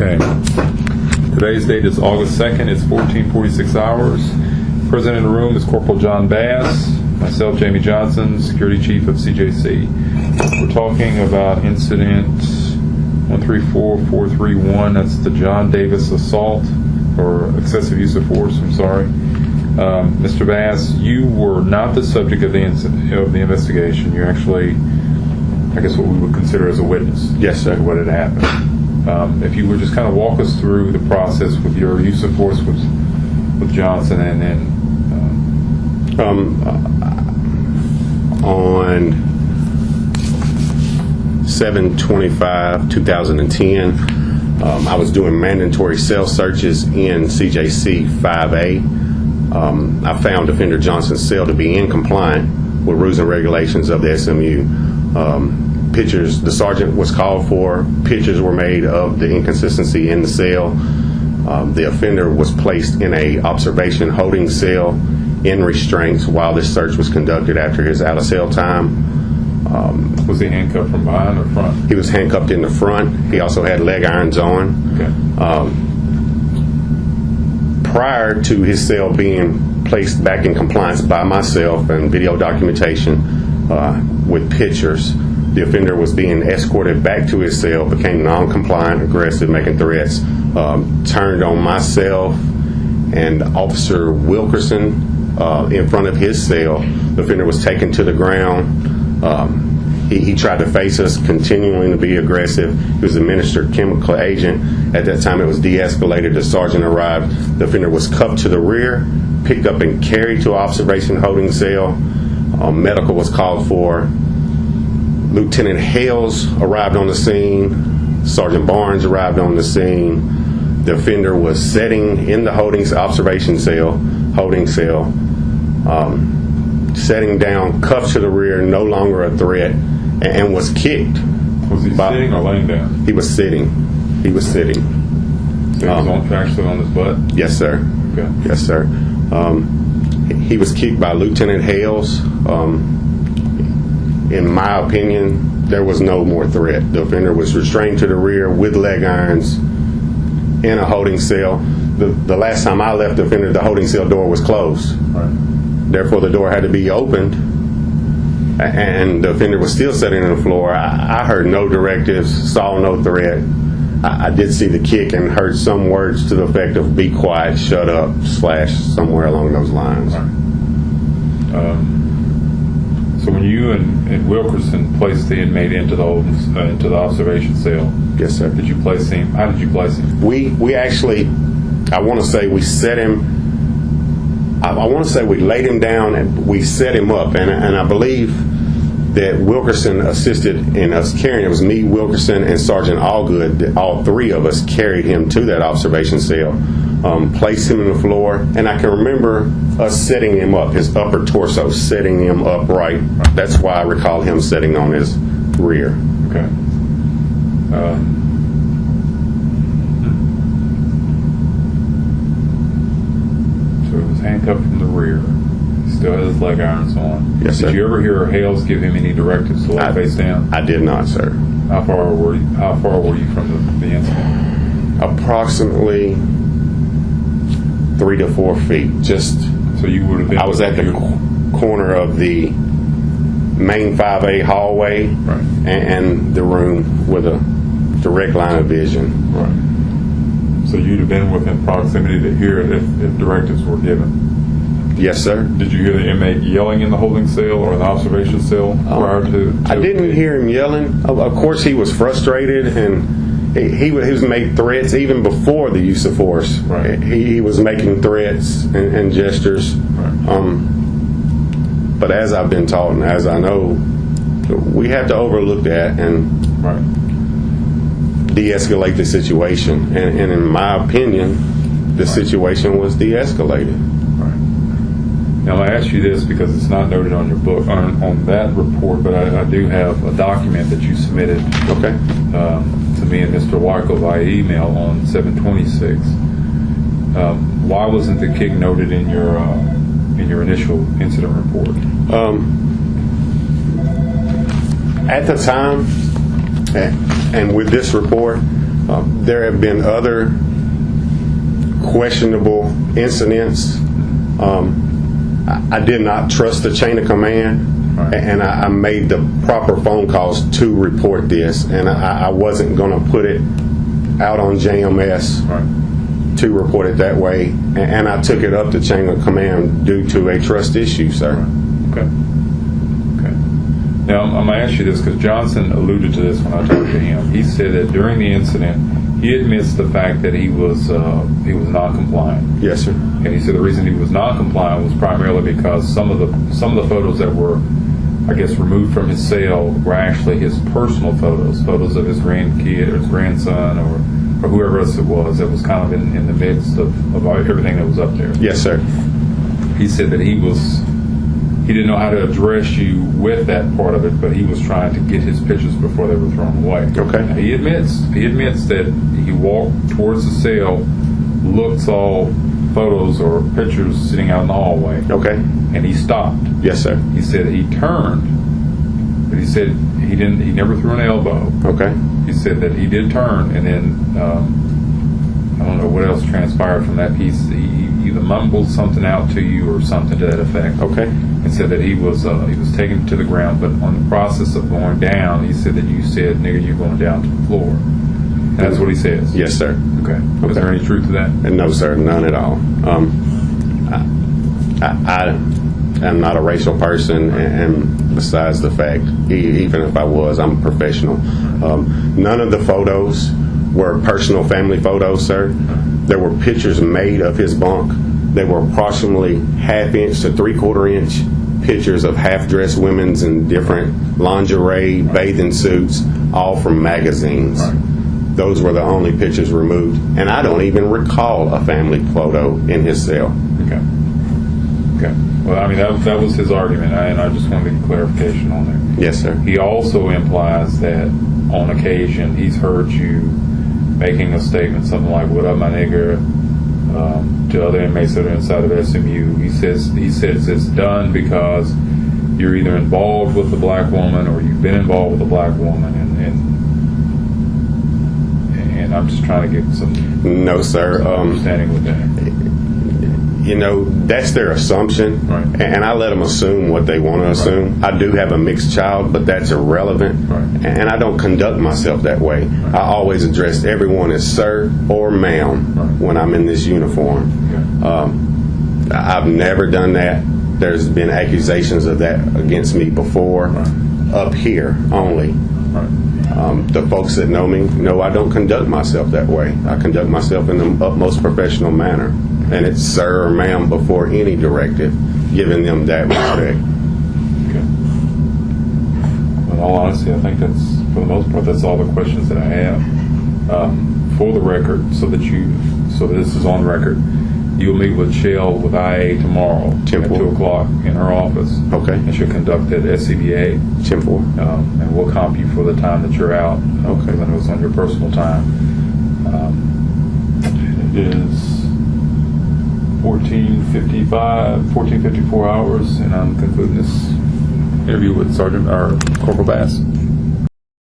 Okay. Today's date is August 2nd. It's 14:46 hours. Present in the room is Cpl John Bass, myself, Jamie Johnson, Security Chief of CJC. We're talking about incident 134431. That's the John Davis assault or excessive use of force. I'm sorry. Mr. Bass, you were not the subject of the investigation. You're actually, I guess, what we would consider as a witness. Yes, sir. To what had happened. If you would just kind of walk us through the process with your use of force with Johnson, and then on 7/25/2010, I was doing mandatory cell searches in CJC 5A. I found Offender Johnson's cell to be incompliant with rules and regulations of the SMU. Pictures, the sergeant was called for. Pictures were made of the inconsistency in the cell. The offender was placed in a observation holding cell in restraints while this search was conducted after his out of cell time. Was he handcuffed from behind or front? He was handcuffed in the front. He also had leg irons on. Okay. Prior to his cell being placed back in compliance by myself and video documentation with pictures, the offender was being escorted back to his cell, became non-compliant, aggressive, making threats, turned on myself and Officer Wilkerson in front of his cell. The offender was taken to the ground. He tried to face us, continuing to be aggressive. He was administered chemical agent. At that time, it was de-escalated. The sergeant arrived. The offender was cuffed to the rear, picked up and carried to observation holding cell. Medical was called for. Lieutenant Hales arrived on the scene. Sergeant Barnes arrived on the scene. The offender was sitting in the holding cell, setting down, cuffed to the rear, no longer a threat, and was kicked. Was he sitting or laying down? He was sitting. He was sitting. So he was actually on his butt? Yes, sir. Okay. Yes, sir. He was kicked by Lieutenant Hales. In my opinion, there was no more threat. The offender was restrained to the rear with leg irons in a holding cell. The last time I left the offender, the holding cell door was closed. Right. Therefore, the door had to be opened, and the offender was still sitting on the floor. I heard no directives, saw no threat. I did see the kick and heard some words to the effect of "be quiet, shut up," / somewhere along those lines. Right. So when you and Wilkerson placed the inmate into the observation cell, yes, sir. Did you place him? How did you place him? We actually, I want to say we set him. I want to say we laid him down and we set him up, and I believe that Wilkerson assisted in us carrying. It was me, Wilkerson, and Sergeant Allgood. All three of us carried him to that observation cell, placed him on the floor, and I can remember us setting him up, his upper torso, setting him upright. That's why I recall him sitting on his rear. Okay. So he was handcuffed from the rear. He still has his leg irons on. Yes, sir. Did you ever hear Hales give him any directives to lay face down? I did not, sir. How far were you from the incident? Approximately 3 to 4 feet. Just. So you would have been. I was at the corner of the main 5A hallway, right, and the room with a direct line of vision. Right. So you'd have been within proximity to hear it if directives were given. Yes, sir. Did you hear the inmate yelling in the holding cell or the observation cell prior to I didn't hear him yelling. Of course, he was frustrated, and he was made threats even before the use of force. Right. He was making threats and gestures. Right. But as I've been taught and as I know, we have to overlook that and right, de-escalate the situation. And in my opinion, the situation was de-escalated. Right. Now I ask you this because it's not noted on your book on that report, but I do have a document that you submitted. Okay. To me and Mr. Weichel via email on 7/26. Why wasn't the kick noted in your initial incident report? At the time, and with this report, There have been other questionable incidents. I did not trust the chain of command, Right. and I made the proper phone calls to report this, and I wasn't going to put it out on JMS Right. to report it that way, and I took it up the chain of command due to a trust issue, sir. Okay. Okay. Now, I'm going to ask you this because Johnson alluded to this when I talked to him. He said that during the incident, he admits the fact that he was non-compliant. Yes, sir. And he said the reason he was non-compliant was primarily because some of the photos that were, I guess, removed from his cell were actually his personal photos of his grandkid or his grandson or whoever else it was that was kind of in the midst of everything that was up there. Yes, sir. He said that he didn't know how to address you with that part of it, but he was trying to get his pictures before they were thrown away. Okay. Now, he admits that he walked towards the cell, looked, saw photos or pictures sitting out in the hallway, Okay. and he stopped. Yes, sir. He said he turned, but he said he never threw an elbow. Okay. He said that he did turn, and then I don't know what else transpired from that piece. He either mumbled something out to you or something to that effect. Okay. And said that he was taken to the ground, but on the process of going down, he said that you said, "Nigga, you're going down to the floor." And that's what he says. Yes, sir. Okay. Is there any truth to that? And no, sir, none at all. I am not a racial person, and besides the fact, even if I was, I'm a professional. None of the photos were personal family photos, sir. There were pictures made of his bunk. They were approximately half-inch to three-quarter-inch pictures of half-dressed women's in different lingerie, bathing suits, all from magazines. Right. Those were the only pictures removed, and I don't even recall a family photo in his cell. Okay. Okay. Well, I mean, that was his argument, and I just wanted to get clarification on there. Yes, sir. He also implies that on occasion he's heard you making a statement, something like, "What up, my nigger?" To other inmates that are inside of SMU. He says it's done because you're either involved with the black woman or you've been involved with the black woman, and I'm just trying to get some No, sir. understanding with that. That's their assumption, Right. and I let them assume what they want to assume. I do have a mixed child, but that's irrelevant, Right. and I don't conduct myself that way. I always address everyone as sir or ma'am Right. when I'm in this uniform. Okay. I've never done that. There's been accusations of that against me before, Right. up here only. Right. The folks that know me know I don't conduct myself that way. I conduct myself in the utmost professional manner. And it's sir or ma'am before any directive, giving them that respect. Okay. Well, in all honesty, I think that's, for the most part, that's all the questions that I have. For the record, so this is on record, you'll meet with Shell with IA tomorrow 10-4. at 2 o'clock in her office. Okay. And she'll conduct at SCBA. 10-4. And we'll comp you for the time that you're out. Okay. Because I know it's on your personal time. It is 14:54 hours, and I'm concluding this interview with Corporal Bass.